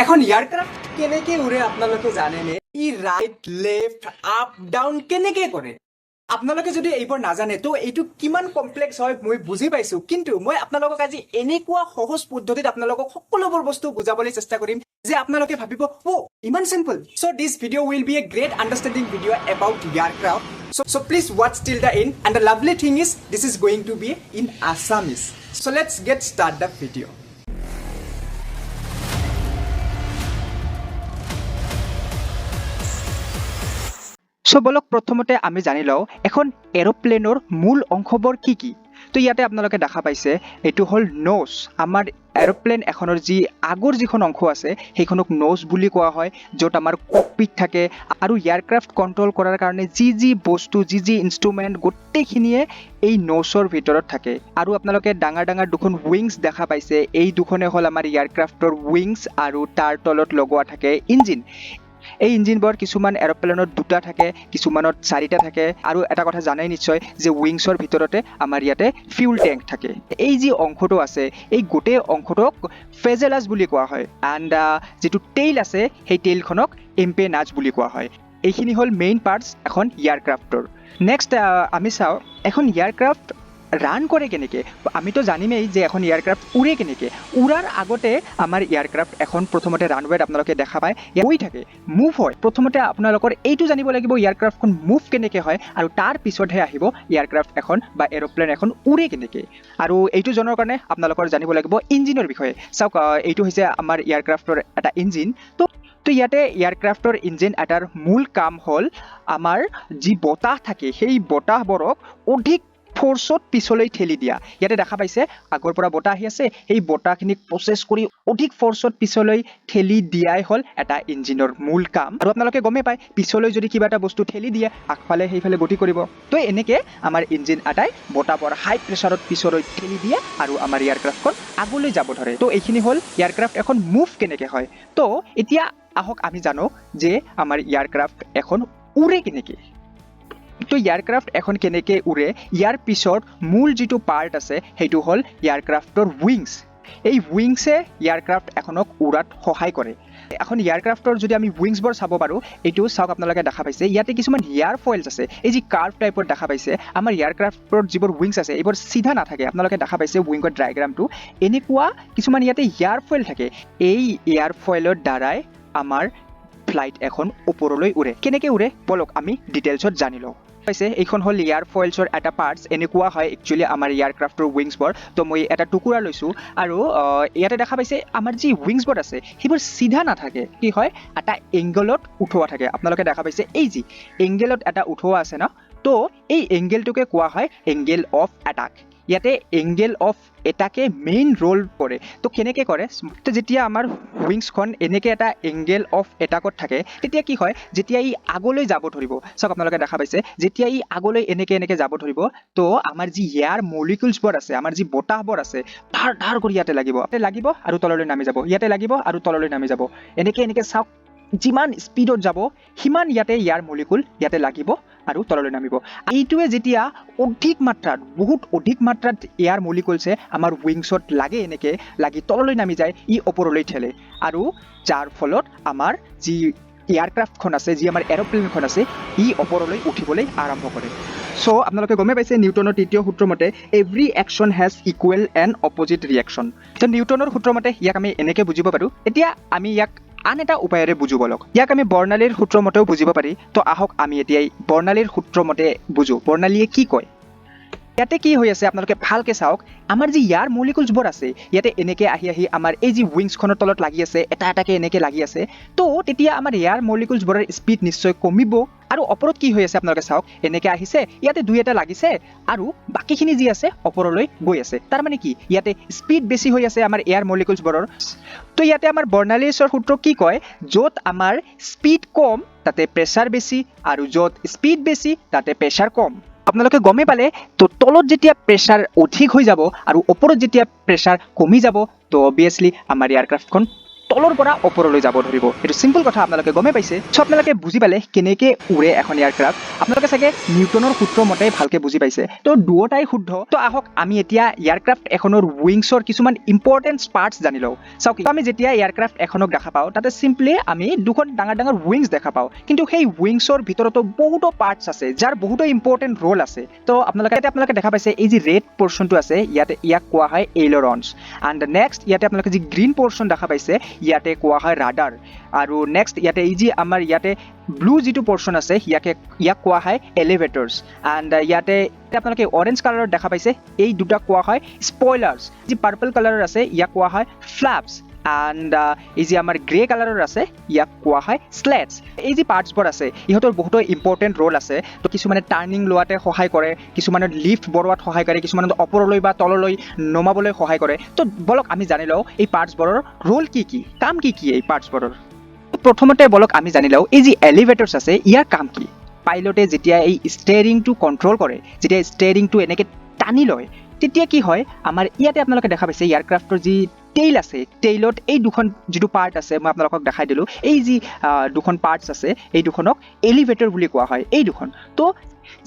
এখন এয়াৰক্ৰাফ্ট কেনেকে উৰে আপোনালোকে জানেনে? ই ৰাইট লেফট আপ ডাউন কেনেকে কৰে? আপোনালোকে যদি এইবোৰ নাজানে তো এইটো কিমান কমপ্লেক্স হয় মই বুজি পাইছো, কিন্তু মই আপোনালোকক আজি এনেকুৱা সহজ পদ্ধতিত আপোনালোকক সকলোবোৰ বস্তু বুজাবলৈ চেষ্টা কৰিম যে আপোনালোকে ভাবিব অ ইমান simple. So' this video' will B A great understanding video' about aircraft. So please watch till the end, and the lovely thing is this is going to be in Assamese. So let's get start the video. So বলক প্ৰথমতে আমি জানি লওঁ এখন এৰোপ্লেনৰ মূল অংশবোৰ কি কি। তো ইয়াতে আপোনালোকে দেখা পাইছে এইটো হ'ল নোজ। আমাৰ এৰোপ্লেন এখনৰ যি আগৰ যিখন অংশ আছে সেইখনক নোজ বুলি কোৱা হয়, য'ত আমাৰ ককপিট থাকে আৰু এয়াৰক্ৰাফ্ট কণ্ট্ৰল কৰাৰ কাৰণে যি বস্তু যি ইনষ্ট্ৰুমেণ্ট গোটেইখিনিয়ে এই নোজৰ ভিতৰত থাকে। আৰু আপোনালোকে ডাঙৰ ডাঙৰ দুখন উইংছ দেখা পাইছে, এই দুখনে হ'ল আমাৰ এয়াৰক্ৰাফ্টৰ উইংছ আৰু তাৰ তলত লগোৱা থাকে ইঞ্জিন। এই ইঞ্জিনবোৰ কিছুমান এৰোপ্লেনত দুটা থাকে, কিছুমানত চাৰিটা থাকে। আৰু এটা কথা জানাই নিশ্চয় যে উইংছৰ ভিতৰতে আমাৰ ইয়াতে ফিউল টেংক থাকে। এই যি অংশটো আছে এই গোটেই অংশটোক ফেজেলাছ বুলি কোৱা হয়, এণ্ড যিটো টেইল আছে সেই টেইলখনক এম্পেনাজ বুলি কোৱা হয়। এইখিনি হ'ল মেইন পাৰ্টছ এখন এয়াৰক্ৰাফ্টৰ। নেক্সট আমি চাওঁ এখন এয়াৰক্ৰাফ্ট ৰান কৰে কেনেকৈ। আমিতো জানিমেই যে এখন এয়াৰক্ৰাফ্ট উৰে কেনেকৈ। উৰাৰ আগতে আমাৰ এয়াৰক্ৰাফ্ট এখন প্ৰথমতে ৰানৱেত আপোনালোকে দেখা পায় গৈ থাকে, মুভ হয়। প্ৰথমতে আপোনালোকৰ এইটো জানিব লাগিব এয়াৰক্ৰাফ্টখন মুভ কেনেকৈ হয়, আৰু তাৰ পিছতহে আহিব এয়াৰক্ৰাফ্ট এখন বা এৰোপ্লেন এখন উৰে কেনেকৈ। আৰু এইটো জনাৰ কাৰণে আপোনালোকৰ জানিব লাগিব ইঞ্জিনৰ বিষয়ে। চাওক, এইটো হৈছে আমাৰ এয়াৰক্ৰাফ্টৰ এটা ইঞ্জিন। তো ইয়াতে এয়াৰক্ৰাফ্টৰ ইঞ্জিন এটাৰ মূল কাম হ'ল আমাৰ যি বতাহ থাকে সেই বতাহবোৰক অধিক ফ'ৰ্চত পিছলৈ ঠেলি দিয়া। ইয়াতে দেখা পাইছে আগৰ পৰা বতাহ আহি আছে, সেই বতাহখিনিক প্ৰচেছ কৰি অধিক ফ'ৰ্চত পিছলৈ ঠেলি দিয়াই হ'ল এটা ইঞ্জিনৰ মূল কাম। আৰু আপোনালোকে গমেই পায় পিছলৈ যদি কিবা এটা বস্তু ঠেলি দিয়ে আগফালে সেইফালে গতি কৰিব। তো এনেকৈ আমাৰ ইঞ্জিন এটাই বতাহবোৰ হাই প্ৰেছাৰত পিছলৈ ঠেলি দিয়ে আৰু আমাৰ এয়াৰক্ৰাফ্টখন আগলৈ যাব ধৰে। তো এইখিনি হ'ল এয়াৰক্ৰাফ্ট এখন মুভ কেনেকৈ হয়। তো এতিয়া আহক আমি জানো যে আমাৰ এয়াৰক্ৰাফ্ট এখন উৰে কেনেকৈ। তো এয়াৰক্ৰাফ্ট এখন কেনেকৈ উৰে, ইয়াৰ পিছত মূল যিটো পাৰ্ট আছে সেইটো হ'ল এয়াৰক্ৰাফ্টৰ উইংছ। এই উইংছে এয়াৰক্ৰাফ্ট এখনক উৰাত সহায় কৰে। এখন এয়াৰক্ৰাফ্টৰ যদি আমি উইংছবোৰ চাব পাৰোঁ, এইটো চাওক আপোনালোকে দেখা পাইছে ইয়াতে কিছুমান এয়াৰ ফয়েলছ আছে। এই যি কাৰ্ভ টাইপৰ দেখা পাইছে আমাৰ এয়াৰক্ৰাফ্টৰ যিবোৰ উইংছ আছে এইবোৰ চিধা নাথাকে। আপোনালোকে দেখা পাইছে উইংৰ ডায়েগ্ৰামটো এনেকুৱা কিছুমান ইয়াতে এয়াৰ ফয়েল থাকে। এই এয়াৰ ফয়েলৰ দ্বাৰাই আমাৰ ফ্লাইট এখন ওপৰলৈ উৰে। কেনেকৈ উৰে বলক আমি ডিটেইলছত জানি লওঁ। পাইছে এইখন হ'ল এয়াৰ ফয়েলছৰ এটা পাৰ্টছ। এনেকুৱা হয় একচুৱেলি আমাৰ এয়াৰক্ৰাফ্টৰ উইংছবোৰ। তো মই এটা টুকুৰা লৈছোঁ আৰু ইয়াতে দেখা পাইছে আমাৰ যি উইংছবোৰ আছে সেইবোৰ চিধা নাথাকে, কি হয় এটা এংগলত উঠোৱা থাকে। আপোনালোকে দেখা পাইছে এই যি এংগেলত এটা উঠোৱা আছে ন, তো এই এংগেলটোকে কোৱা হয় এংগেল অফ এটাক। ইয়াতে এংগেল অফ এটাকে মেইন ৰোল কৰে। তো কেনেকৈ কৰে, তো যেতিয়া আমাৰ উইংছখন এনেকৈ এটা এংগেল অফ এটাকত থাকে তেতিয়া কি হয়, যেতিয়া ই আগলৈ যাব ধৰিব, চাওক আপোনালোকে দেখা পাইছে যেতিয়া ই আগলৈ এনেকৈ যাব ধৰিব তো আমাৰ যি এয়াৰ মলিকুলছবোৰ আছে, আমাৰ যি বতাহবোৰ আছে ধাৰ ধাৰ কৰি ইয়াতে লাগিব আৰু তললৈ নামি যাব, ইয়াতে লাগিব আৰু তললৈ নামি যাব। এনেকৈ চাওক যিমান স্পীডত যাব সিমান ইয়াতে এয়াৰ মলিকুল ইয়াতে লাগিব আৰু তললৈ নামিব। এইটোৱে যেতিয়া অধিক মাত্ৰাত বহুত অধিক মাত্ৰাত এয়াৰ মলিকুলছে আমাৰ উইংছত লাগে, এনেকৈ লাগি তললৈ নামি যায়, ই ওপৰলৈ ঠেলে আৰু যাৰ ফলত আমাৰ যি এয়াৰক্ৰাফ্টখন আছে, যি আমাৰ এৰোপ্লেনখন আছে ই ওপৰলৈ উঠিবলৈ আৰম্ভ কৰে। চ' আপোনালোকে গমেই পাইছে নিউটনৰ তৃতীয় সূত্ৰ মতে every action has equal and opposite reaction. তো নিউটনৰ সূত্ৰ মতে ইয়াক আমি এনেকৈ বুজিব পাৰোঁ। এতিয়া আমি ইয়াক আন এটা উপায়েৰে বুজো বলক। ইয়াক আমি বৰ্ণালীৰ সূত্ৰ মতেও বুজিব পাৰি। তো আহক আমি এতিয়া বৰ্ণালীৰ সূত্ৰ মতে বুজো। বৰ্ণালীয়ে কি কয় ইয়াতে কি হৈ আছে আপোনালোকে ভালকে চাওক। আমাৰ যি ইয়াৰ মলিকুলছবোৰ আছে ইয়াতে এনেকৈ আহি আমাৰ এই যি উইংছখনৰ তলত লাগি আছে, এটা এটাকৈ এনেকৈ লাগি আছে। তো তেতিয়া আমাৰ ইয়াৰ মলিকুলছবোৰৰ স্পীড নিশ্চয় কমিব। আৰু ওপৰত কি হৈ আছে আপোনালোকে চাওক, এনেকৈ আহিছে ইয়াতে দুই এটা লাগিছে আৰু বাকীখিনি যি আছে ওপৰলৈ গৈ আছে। তাৰমানে কি ইয়াতে স্পীড বেছি হৈ আছে আমাৰ এয়াৰ মলিকুলছবোৰৰ। তো ইয়াতে আমাৰ বৰ্ণালীছৰ সূত্ৰ কি কয়, য'ত আমাৰ স্পীড কম তাতে প্ৰেছাৰ বেছি আৰু য'ত স্পীড বেছি তাতে প্ৰেছাৰ কম। আপোনালোকে গমেই পালে, তো তলত যেতিয়া প্ৰেছাৰ অধিক হৈ যাব আৰু ওপৰত যেতিয়া প্ৰেছাৰ কমি যাব তো অবভিয়াছলি আমাৰ এয়াৰক্ৰাফ্টখন তলৰ পৰা ওপৰলৈ যাব ধৰিব। এইটো চিম্পল কথা, আপোনালোকে গমে পাইছে। চ' আপোনালোকে বুজি পালে কেনেকে উৰে এখন এয়াৰক্ৰাফ্ট। আপোনালোকে চাগে নিউটনৰ সূত্ৰ মতে ভালকে বুজি পাইছে। তো দুয়োটাই শুদ্ধ। তো আহক আমি এতিয়া এয়াৰক্ৰাফ্ট এখনৰ উইংছৰ কিছুমান ইম্পৰ্টেণ্ট পাৰ্টছ জানি লওঁ। চাওক, আমি যেতিয়া এয়াৰক্ৰাফ্ট এখনক দেখা পাওঁ তাতে চিম্পলি আমি দুখন ডাঙৰ ডাঙৰ উইংছ দেখা পাওঁ, কিন্তু সেই উইংছৰ ভিতৰতো বহুতো পাৰ্টছ আছে যাৰ বহুতো ইম্পৰ্টেণ্ট ৰোল আছে। তো আপোনালোকে দেখা পাইছে এই যি ৰেড পৰ্চনটো আছে ইয়াক কোৱা হয় এইলৰনছ। এণ্ড নেক্সট ইয়াতে আপোনালোকে যি গ্ৰীণ পৰ্চন দেখা পাইছে ইয়াতে কোৱা হয় ৰাডাৰ। আৰু নেক্সট ইয়াতে এই যি আমাৰ ইয়াতে ব্লু যিটো পৰ্চন আছে ইয়াক কোৱা হয় এলিভেটৰ্ছ। এণ্ড ইয়াতে আপোনালোকে অৰেঞ্জ কালাৰত দেখা পাইছে এই দুটা কোৱা হয় স্পইলাৰ্ছ। যি পাৰ্পল কালাৰৰ আছে ইয়াক কোৱা হয় ফ্লাপছ। এণ্ড এই যি আমাৰ গ্ৰে কালাৰৰ আছে ইয়াক কোৱা হয় স্লেটছ। এই যি পাৰ্টছবোৰ আছে ইহঁতৰ বহুতো ইম্পৰ্টেণ্ট ৰোল আছে। তো কিছুমানে টাৰ্ণিং লোৱাতে সহায় কৰে, কিছুমানে লিফ্ট বঢ়োৱাত সহায় কৰে, কিছুমানে ওপৰলৈ বা তললৈ নমাবলৈ সহায় কৰে। তো বলক আমি জানি লওঁ এই পাৰ্টছবোৰৰ ৰোল কি কি, কাম কি কি এই পাৰ্টছবোৰৰ। প্ৰথমতে বলক আমি জানি লওঁ এই যি এলিভেটৰ্ছ আছে ইয়াৰ কাম কি। পাইলটে যেতিয়া এই ষ্টেৰিংটো কণ্ট্ৰল কৰে, যেতিয়া ষ্টেৰিংটো এনেকৈ টানি লয় তেতিয়া কি হয়, আমাৰ ইয়াতে আপোনালোকে দেখা পাইছে এয়াৰক্ৰাফ্টৰ যি টেইল আছে, টেইলত এই দুখন যিটো পাৰ্ট আছে মই আপোনালোকক দেখাই দিলোঁ, এই যি দুখন পাৰ্টছ আছে এই দুখনক এলিভেটৰ বুলি কোৱা হয়। এই দুখন তো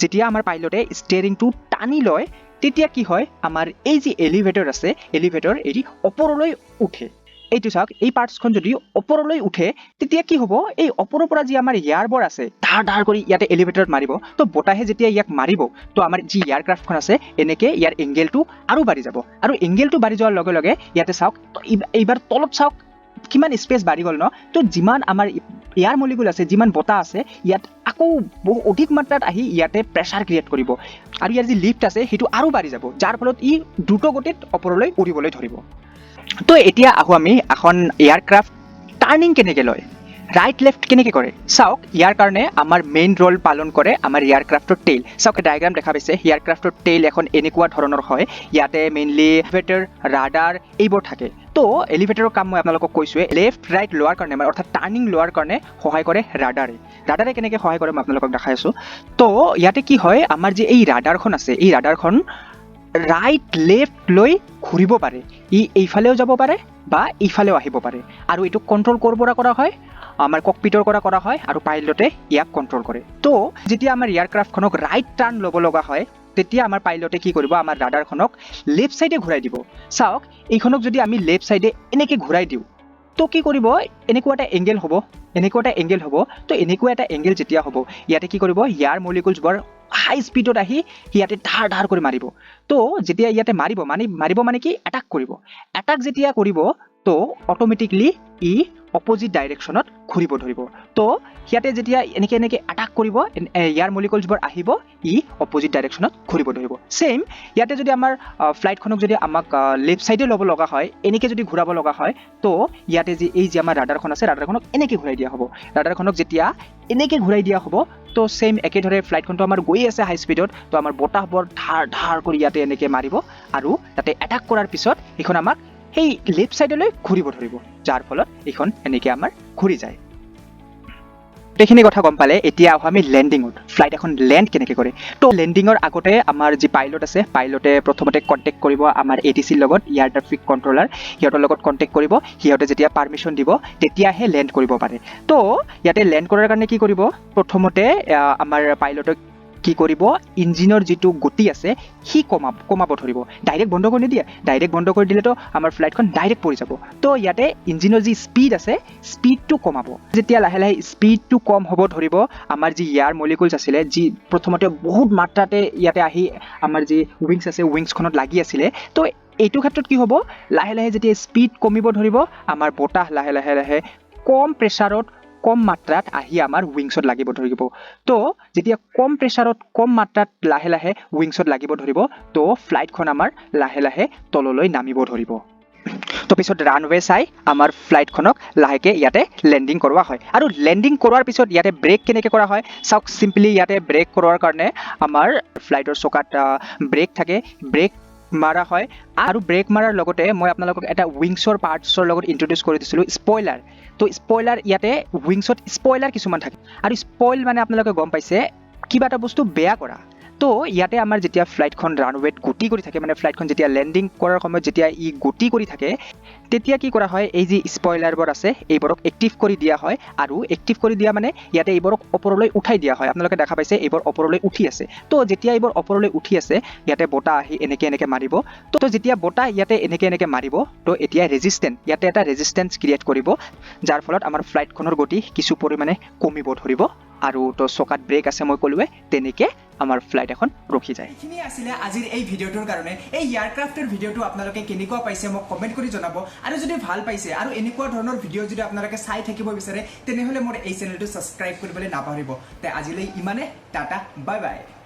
যেতিয়া আমাৰ পাইলটে ষ্টেৰিংটো টানি লয় তেতিয়া কি হয়, আমাৰ এই যি এলিভেটৰ আছে এলিভেটৰ এৰি ওপৰলৈ উঠে। এইটো চাওক, এই পাৰ্টছখন যদি ওপৰলৈ উঠে তেতিয়া কি হ'ব, এই ওপৰৰ পৰা যি আমাৰ এয়াৰবোৰ আছে ধাৰ কৰি ইয়াতে এলিভেটৰত মাৰিব। তো বতাহে যেতিয়া ইয়াক মাৰিব তো আমাৰ যি এয়াৰক্ৰাফ্টখন আছে এনেকৈ ইয়াৰ এংগেলটো আৰু বাঢ়ি যাব। আৰু এংগেলটো বাঢ়ি যোৱাৰ লগে লগে ইয়াতে চাওক, এইবাৰ তলত চাওক কিমান স্পেচ বাঢ়ি গ'ল ন। তো যিমান আমাৰ এয়াৰ মলিকুল আছে, যিমান বতাহ আছে ইয়াত আকৌ বহু অধিক মাত্ৰাত আহি ইয়াতে প্ৰেছাৰ ক্ৰিয়েট কৰিব আৰু ইয়াৰ যি লিফ্ট আছে সেইটো আৰু বাঢ়ি যাব, যাৰ ফলত ই দ্ৰুত গতিত ওপৰলৈ উৰিবলৈ ধৰিব। তো এতিয়া আহোঁ আমি এখন এয়াৰক্ৰাফ্ট টাৰ্ণিং কেনেকৈ লয়, ৰাইট লেফ্ট কেনেকৈ কৰে। চাওক, ইয়াৰ কাৰণে আমাৰ মেইন ৰোল পালন কৰে আমাৰ এয়াৰক্ৰাফ্টৰ টেইল। চাওক ডায়েগ্ৰাম দেখা পাইছে, এয়াৰক্ৰাফ্টৰ টেইল এখন এনেকুৱা ধৰণৰ হয়, ইয়াতে মেইনলি এলিভেটৰ, ৰাডাৰ এইবোৰ থাকে। তো এলিভেটৰৰ কাম মই আপোনালোকক কৈছোঁৱে, লেফ্ট ৰাইট লোৱাৰ কাৰণে অৰ্থাৎ টাৰ্ণিং লোৱাৰ কাৰণে সহায় কৰে ৰাডাৰে কেনেকৈ সহায় কৰে মই আপোনালোকক দেখাই আছোঁ। তো ইয়াতে কি হয়, আমাৰ যি এই ৰাডাৰখন আছে এই ৰাডাৰখন ৰাইট লেফ্ট লৈ ঘূৰিব পাৰে, ই এইফালেও যাব পাৰে বা এইফালেও আহিব পাৰে। আৰু এইটো কণ্ট্ৰল ক'ৰ পৰা কৰা হয়, আমাৰ ককপিটৰ পৰা কৰা হয় আৰু পাইলটে ইয়াক কণ্ট্ৰল কৰে। তো যেতিয়া আমাৰ এয়াৰক্ৰাফ্টখনক ৰাইট টাৰ্ণ ল'ব লগা হয় তেতিয়া আমাৰ পাইলটে কি কৰিব, আমাৰ ৰাডাৰখনক লেফ্ট ছাইডে ঘূৰাই দিব। চাওক, এইখনক যদি আমি লেফ্ট ছাইডে এনেকৈ ঘূৰাই দিওঁ তো কি কৰিব, এনেকুৱা এটা এংগেল হ'ব। তো এনেকুৱা এটা এংগেল যেতিয়া হ'ব ইয়াতে কি কৰিব, ইয়াৰ মলিকুলছবোৰ হাই স্পীডত আহি ইয়াতে ধাৰ কৰি মাৰিব। তো যেতিয়া ইয়াতে মাৰিব মানে কি, এটাক কৰিব। এটাক যেতিয়া কৰিব তো অট'মেটিকলি ই অপজিট ডাইৰেকশ্যনত ঘূৰিব ধৰিব। তো ইয়াতে যেতিয়া এনেকৈ এটাক কৰিব, ইয়াৰ মলিকুলছবোৰ আহিব, ই অপজিট ডাইৰেকশ্যনত ঘূৰিব ধৰিব। ছেইম ইয়াতে যদি আমাৰ ফ্লাইটখনক যদি আমাক লেফ্ট ছাইডে ল'ব লগা হয়, এনেকৈ যদি ঘূৰাব লগা হয় তো ইয়াতে এই যে আমাৰ ৰাডাৰখন আছে ৰাডাৰখনক এনেকৈ ঘূৰাই দিয়া হ'ব। ৰাডাৰখনক যেতিয়া এনেকৈ ঘূৰাই দিয়া হ'ব তো ছেইম একেদৰে ফ্লাইটখনটো আমাৰ গৈ আছে হাই স্পীডত, তো আমাৰ বতাহবোৰ ধাৰ কৰি ইয়াতে এনেকৈ মাৰিব আৰু তাতে এটাক কৰাৰ পিছত এইখন আমাক সেই লেফ্ট ছাইডলৈ ঘূৰিব ধৰিব, যাৰ ফলত এইখন এনেকৈ আমাৰ ঘূৰি যায়। এইখিনি কথা গম পালে এতিয়া আহোঁ আমি লেণ্ডিঙত। ফ্লাইট এখন লেণ্ড কেনেকৈ কৰে। তো লেণ্ডিঙৰ আগতে আমাৰ যি পাইলট আছে পাইলটে প্ৰথমতে কণ্টেক্ট কৰিব আমাৰ ATCৰ লগত, এয়াৰ ট্ৰাফিক কণ্ট্ৰলাৰ, সিহঁতৰ লগত কণ্টেক্ট কৰিব। সিহঁতে যেতিয়া পাৰ্মিশ্যন দিব তেতিয়াহে লেণ্ড কৰিব পাৰে। তো ইয়াতে লেণ্ড কৰাৰ কাৰণে কি কৰিব, প্ৰথমতে আমাৰ পাইলটক কি কৰিব, ইঞ্জিনৰ যিটো গতি আছে সি কমাব ধৰিব। ডাইৰেক্ট বন্ধ কৰি নিদিয়ে, ডাইৰেক্ট বন্ধ কৰি দিলেতো আমাৰ ফ্লাইটখন ডাইৰেক্ট পৰি যাব। তো ইয়াতে ইঞ্জিনৰ যি স্পীড আছে স্পীডটো কমাব। যেতিয়া লাহে লাহে স্পীডটো কম হ'ব ধৰিব, আমাৰ যি এয়াৰ মলিকুলছ আছিলে যি প্ৰথমতে বহুত মাত্ৰাতে ইয়াতে আহি আমাৰ যি উইংছ আছে উইংছখনত লাগি আছিলে, তো এইটো ক্ষেত্ৰত কি হ'ব, লাহে লাহে যেতিয়া স্পীড কমিব ধৰিব আমাৰ বতাহ লাহে লাহে কম প্ৰেছাৰত কম মাত্ৰাত আহি আমাৰ উইংছত লাগিব ধৰিব। তো যেতিয়া কম প্ৰেছাৰত কম মাত্ৰাত লাহে লাহে উইংছত লাগিব ধৰিব তো ফ্লাইটখন আমাৰ লাহে লাহে তললৈ নামিব ধৰিব। তো পিছত ৰানৱে চাই আমাৰ ফ্লাইটখনক লাহেকৈ ইয়াতে লেণ্ডিং কৰোৱা হয়। আৰু লেণ্ডিং কৰোৱাৰ পিছত ইয়াতে ব্ৰেক কেনেকৈ কৰা হয়, চাওক চিম্পলি ইয়াতে ব্ৰেক কৰোৱাৰ কাৰণে আমাৰ ফ্লাইটৰ চকাত ব্ৰেক থাকে, ব্ৰেক মাৰা হয়। আৰু ব্ৰেক মাৰাৰ লগতে মই আপোনালোকক এটা উইংছৰ পাৰ্টছৰ লগত ইন্ট্ৰডিউচ কৰি দিছিলোঁ, স্পইলাৰ। তো স্পইলাৰ ইয়াতে উইংছত স্পইলাৰ কিছুমান থাকে। আৰু স্পইল মানে আপোনালোকে গম পাইছে কিবা এটা বস্তু বেয়া কৰা, তো ইয়াতে আমাৰ যেতিয়া ফ্লাইটখন ৰানৱেত গতি কৰি থাকে মানে ফ্লাইটখন যেতিয়া লেণ্ডিং কৰাৰ সময়ত যেতিয়া ই গতি কৰি থাকে তেতিয়া কি কৰা হয় এই যি স্পইলাৰবোৰ আছে এইবোৰক এক্টিভ কৰি দিয়া হয় আৰু এক্টিভ কৰি দিয়া মানে ইয়াতে এইবোৰক ওপৰলৈ উঠাই দিয়া হয় আপোনালোকে দেখা পাইছে এইবোৰ ওপৰলৈ উঠি আছে তো যেতিয়া এইবোৰ ওপৰলৈ উঠি আছে ইয়াতে বতাহ আহি এনেকে মাৰিব তো যেতিয়া বতাহ ইয়াতে এনেকে মাৰিব তো এতিয়া ৰেজিষ্টেন্স ইয়াতে এটা ৰেজিষ্টেন্স ক্ৰিয়েট কৰিব যাৰ ফলত আমাৰ ফ্লাইটখনৰ গতি কিছু পৰিমাণে কমিব ধৰিব আৰু তো চকাত ব্ৰেক আছে মই ক'লোৱে তেনেকে আমাৰ ফ্লাইট এখন ৰখি যায় এইখিনি আছিলে আজিৰ এই ভিডিঅ'টোৰ কাৰণে এই এয়াৰক্ৰাফ্টৰ ভিডিঅ'টো আপোনালোকে কেনেকুৱা পাইছে মোক কমেণ্ট কৰি জনাব আৰু যদি ভাল পাইছে আৰু এনেকুৱা ধৰণৰ ভিডিঅ' যদি আপোনালোকে চাই থাকিব বিচাৰে তেনেহ'লে মোৰ এই চেনেলটো ছাবস্ক্ৰাইব কৰিবলৈ নাপাহৰিব তে আজিলৈ ইমানে টাটা বাই বাই